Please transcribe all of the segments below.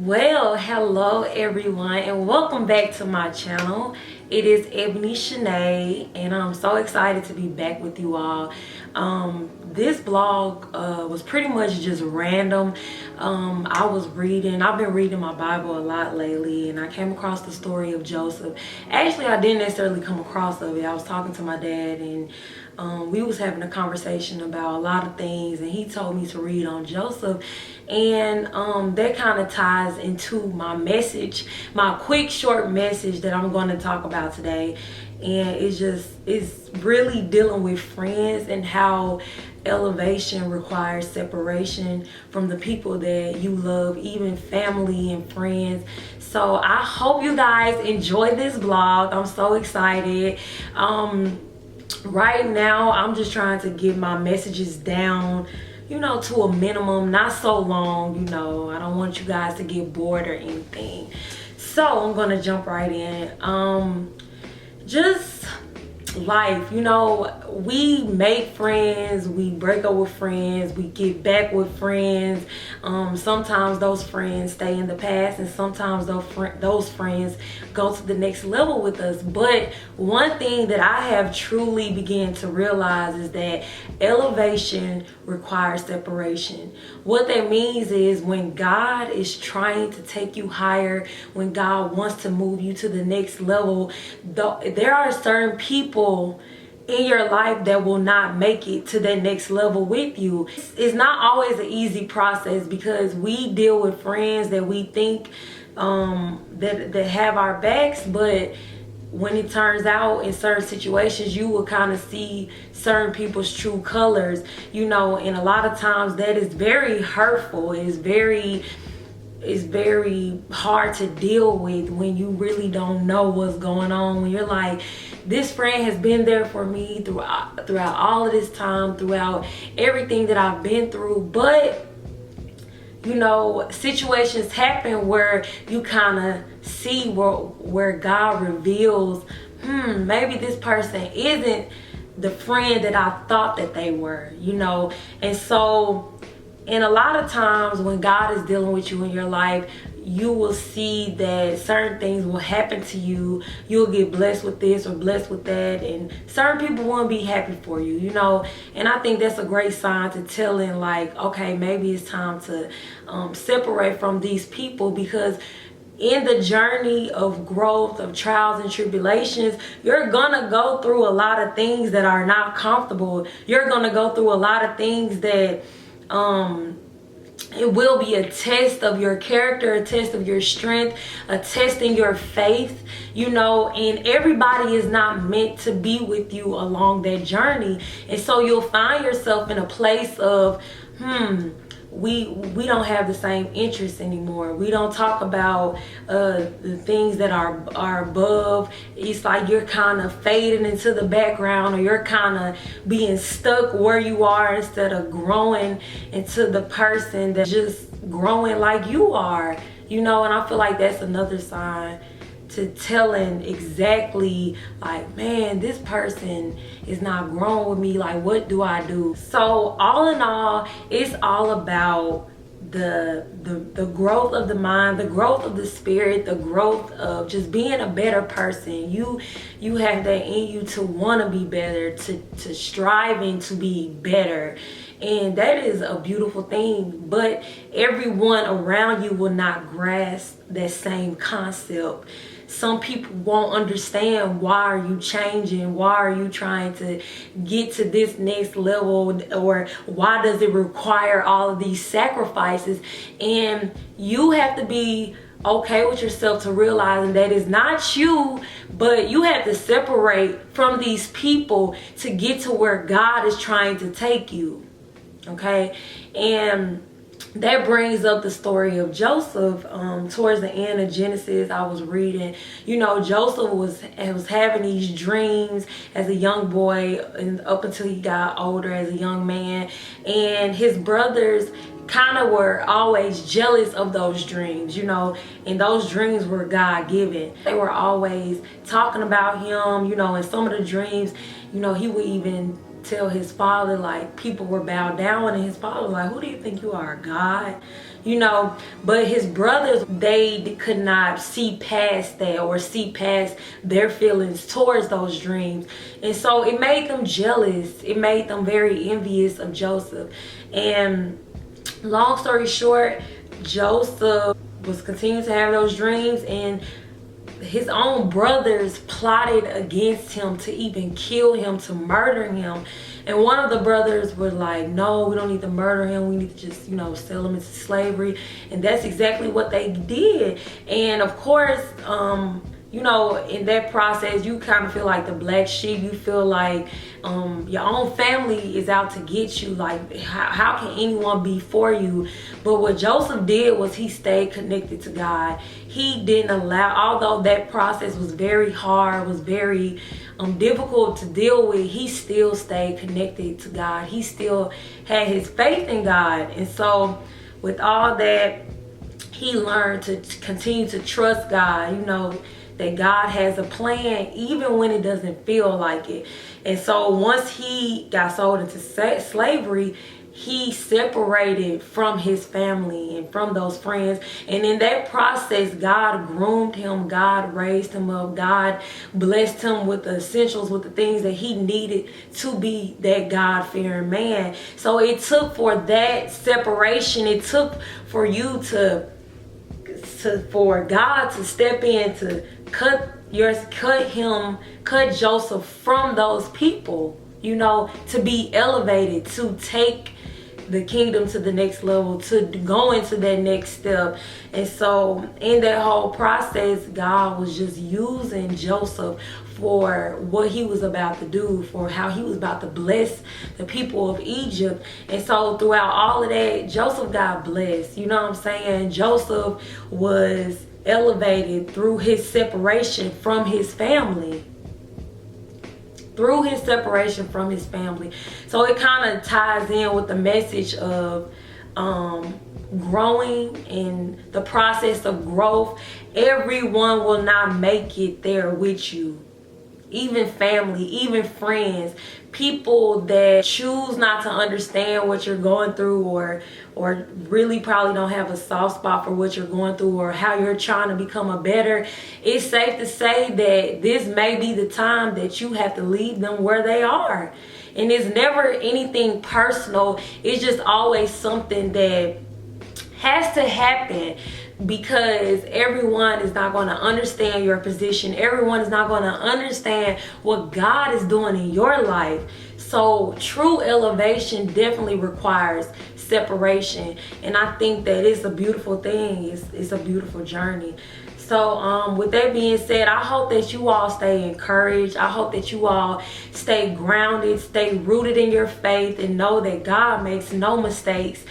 Well, hello everyone and welcome back to my channel. It is Ebony Shanae and I'm so excited to be back with you all. This vlog was pretty much just random. I've been reading my Bible a lot lately, and I came across the story of Joseph. Actually, I didn't necessarily come across of it. I was talking to my dad, and we was having a conversation about a lot of things, and he told me to read on Joseph, and that kind of ties into my message, my quick short message that I'm going to talk about today. And it's really dealing with friends and how elevation requires separation from the people that you love, even family and friends. So I hope you guys enjoy this vlog. I'm so excited. Right now I'm just trying to get my messages down, to a minimum, not so long. I don't want you guys to get bored or anything. So I'm gonna jump right in. Just life, we make friends, we break up with friends, we get back with friends. Sometimes those friends stay in the past, and sometimes those friends go to the next level with us. But one thing that I have truly began to realize is that elevation requires separation. What that means is when God is trying to take you higher, when God wants to move you to the next level, there are certain people in your life that will not make it to that next level with you. It's not always an easy process, because we deal with friends that we think that have our backs, but when it turns out in certain situations, you will kind of see certain people's true colors, and a lot of times that is very hurtful. It's very hard to deal with when you really don't know what's going on, when you're like, this friend has been there for me throughout all of this time, throughout everything that I've been through. But situations happen where you kind of see where God reveals, maybe this person isn't the friend that I thought that they were, and so. And a lot of times when God is dealing with you in your life, you will see that certain things will happen to you. You'll get blessed with this or blessed with that, and certain people won't be happy for you, And I think that's a great sign to telling, like, okay, maybe it's time to separate from these people, because in the journey of growth, of trials and tribulations, you're gonna go through a lot of things that are not comfortable. You're gonna go through a lot of things that it will be a test of your character, a test of your strength, a test in your faith, and everybody is not meant to be with you along that journey. And so you'll find yourself in a place of, we don't have the same interests anymore. We don't talk about the things that are above. It's like you're kind of fading into the background, or you're kind of being stuck where you are instead of growing into the person that's just growing like you are, and I feel like that's another sign to telling exactly, like, man, this person is not growing with me. Like, what do I do? So all in all, it's all about the growth of the mind, the growth of the spirit, the growth of just being a better person. You have that in you to want to be better, to striving to be better. And that is a beautiful thing, but everyone around you will not grasp that same concept. Some people won't understand, why are you changing? Why are you trying to get to this next level? Or why does it require all of these sacrifices? And you have to be okay with yourself to realizing that it's not you, but you have to separate from these people to get to where God is trying to take you. Okay? And that brings up the story of Joseph. Towards the end of Genesis, I was reading, Joseph was having these dreams as a young boy, and up until he got older as a young man, and his brothers kind of were always jealous of those dreams, and those dreams were God-given. They were always talking about him, and some of the dreams, he would even tell his father, like, people were bowed down, and his father was like, who do you think you are, God? you know. But his brothers, they could not see past that or see past their feelings towards those dreams. And so it made them jealous. It made them very envious of Joseph. And long story short, Joseph was continuing to have those dreams, and his own brothers plotted against him to even kill him, to murder him. And one of the brothers was like, no, we don't need to murder him. We need to just, you know, sell him into slavery. And that's exactly what they did. And of course, you know, in that process, you kind of feel like the black sheep. You feel like your own family is out to get you. Like, how can anyone be for you? But what Joseph did was he stayed connected to God. He didn't allow, although that process was very hard, was very difficult to deal with, he still stayed connected to God. He still had his faith in God. And so with all that, he learned to continue to trust God, you know, that God has a plan even when it doesn't feel like it. And so once he got sold into slavery, he separated from his family and from those friends. And in that process, God groomed him, God raised him up, God blessed him with the essentials, with the things that he needed to be that God-fearing man. So it took for that separation, it took for you for God to step in to cut Joseph from those people, you know, to be elevated, to take the kingdom to the next level, to go into that next step. And so in that whole process, God was just using Joseph for what he was about to do, for how he was about to bless the people of Egypt. And so throughout all of that, Joseph got blessed. You know what I'm saying? Joseph was elevated through his separation from his family. Through his separation from his family. So it kind of ties in with the message of growing and the process of growth. Everyone will not make it there with you. Even family, even friends, people that choose not to understand what you're going through, or really probably don't have a soft spot for what you're going through or how you're trying to become a better. It's safe to say that this may be the time that you have to leave them where they are. And it's never anything personal. It's just always something that has to happen, because everyone is not going to understand your position. Everyone is not going to understand what God is doing in your life. So true elevation definitely requires separation. And I think that it's a beautiful thing. It's a beautiful journey. So with that being said, I hope that you all stay encouraged. I hope that you all stay grounded, stay rooted in your faith, and know that God makes no mistakes.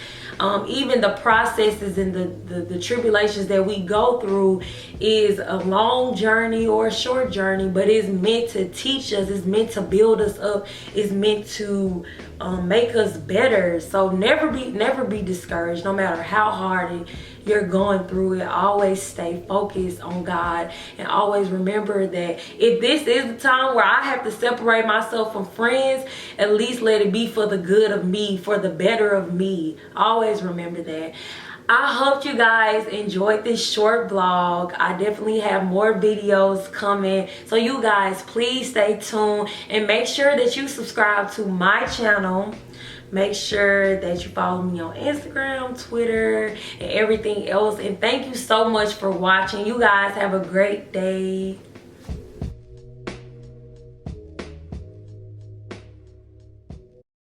Even the processes and the tribulations that we go through is a long journey or a short journey, but it's meant to teach us, it's meant to build us up, it's meant to make us better. So never be discouraged, no matter how hard you're going through it. Always stay focused on God, and always remember that if this is the time where I have to separate myself from friends, at least let it be for the good of me, for the better of me. Always remember that. I hope you guys enjoyed this short vlog. I definitely have more videos coming, so you guys please stay tuned and make sure that you subscribe to my channel. Make sure that you follow me on Instagram, Twitter, and everything else. And thank you so much for watching. You guys have a great day.